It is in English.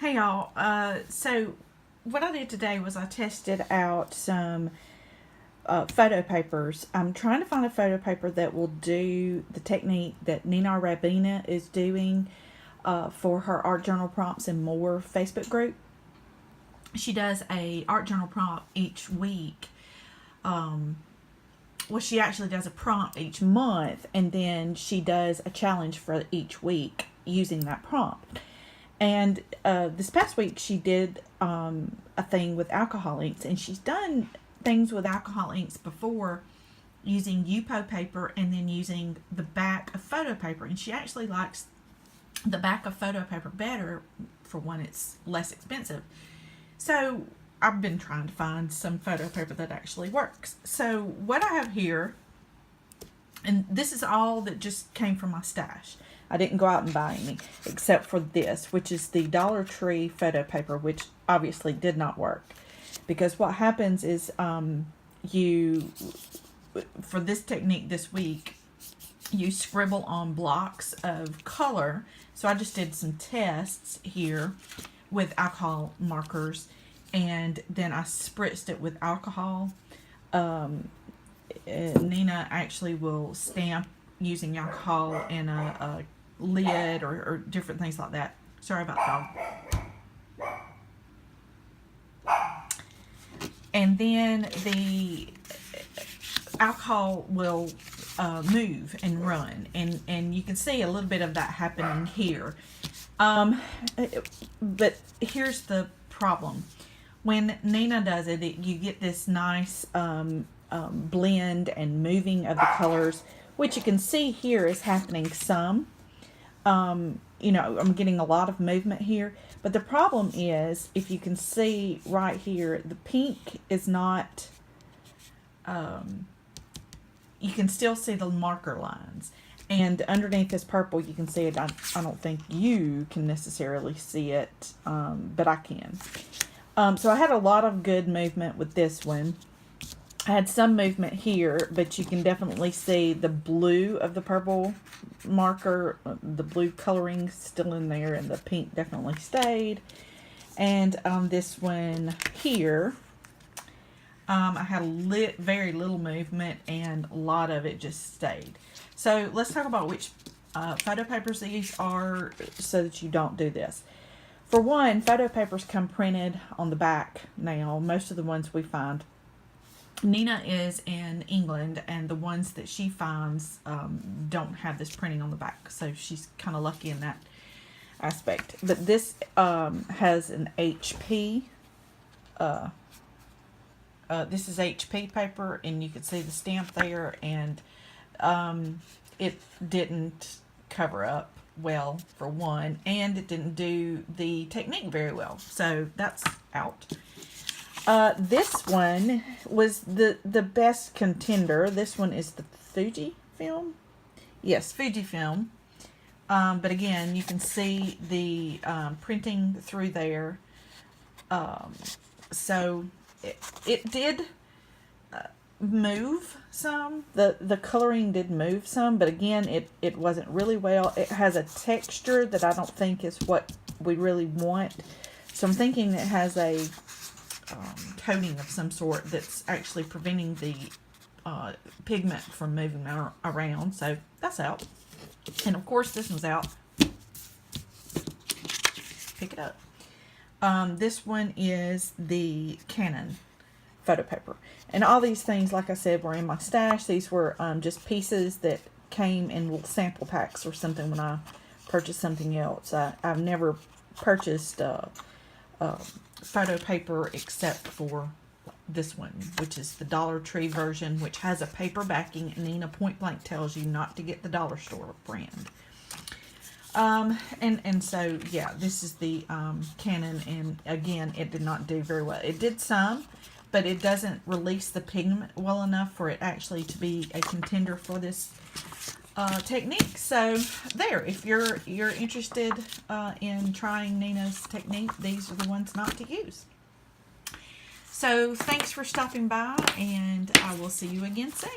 Hey y'all, so what I did today was I tested out some photo papers. I'm trying to find a photo paper that will do the technique that Nina Ribena is doing for her art journal prompts and more Facebook group. She does a art journal prompt each week. Well, she actually does a prompt each month, and then she does a challenge for each week using that prompt. And this past week she did a thing with alcohol inks, and she's done things with alcohol inks before using Yupo paper and then using the back of photo paper, and she actually likes the back of photo paper better. For one, it's less expensive. So I've been trying to find some photo paper that actually works. So what I have here, and this is all that just came from my stash. I didn't go out and buy any, except for this, which is the Dollar Tree photo paper, which obviously did not work. Because what happens is for this technique this week, you scribble on blocks of color. So I just did some tests here with alcohol markers, and then I spritzed it with alcohol. Nina actually will stamp using alcohol in a lid or different things like that. Sorry about dog. And then the alcohol will move and run, and you can see a little bit of that happening here. But here's the problem. When Nina does it, you get this nice blend and moving of the colors, which you can see here is happening some. You know, I'm getting a lot of movement here, but the problem is, if you can see right here, the pink is not, you can still see the marker lines, and underneath this purple you can see it. I don't think you can necessarily see it, but I can. So I had a lot of good movement with this one. I had some movement here, but you can definitely see the blue of the purple marker, the blue coloring still in there, and the pink definitely stayed. And on this one here, I had very little movement, and a lot of it just stayed. So let's talk about which photo papers these are so that you don't do this. For one, photo papers come printed on the back now. Most of the ones we find. Nina is in England, and the ones that she finds don't have this printing on the back, so she's kind of lucky in that aspect. But this has an HP. This is HP paper, and you can see the stamp there, and it didn't cover up well, for one, and it didn't do the technique very well, so that's out. This one was the best contender. This one is the FijiFilm. Yes, FijiFilm. But again, you can see the printing through there. So it did move some. The coloring did move some, but again, it wasn't really well. It has a texture that I don't think is what we really want. So I'm thinking it has a coating of some sort that's actually preventing the pigment from moving around. So that's out. And of course this one's out. Pick it up. This one is the Canon photo paper. And all these things, like I said, were in my stash. These were just pieces that came in little sample packs or something when I purchased something else. I've never purchased photo paper except for this one, which is the Dollar Tree version, which has a paper backing, and Nina point blank tells you not to get the dollar store brand. And so yeah, this is the Canon, and again, it did not do very well. It did some, but it doesn't release the pigment well enough for it actually to be a contender for this technique. So there, if you're interested in trying Nina's technique, these are the ones not to use. So thanks for stopping by, and I will see you again soon.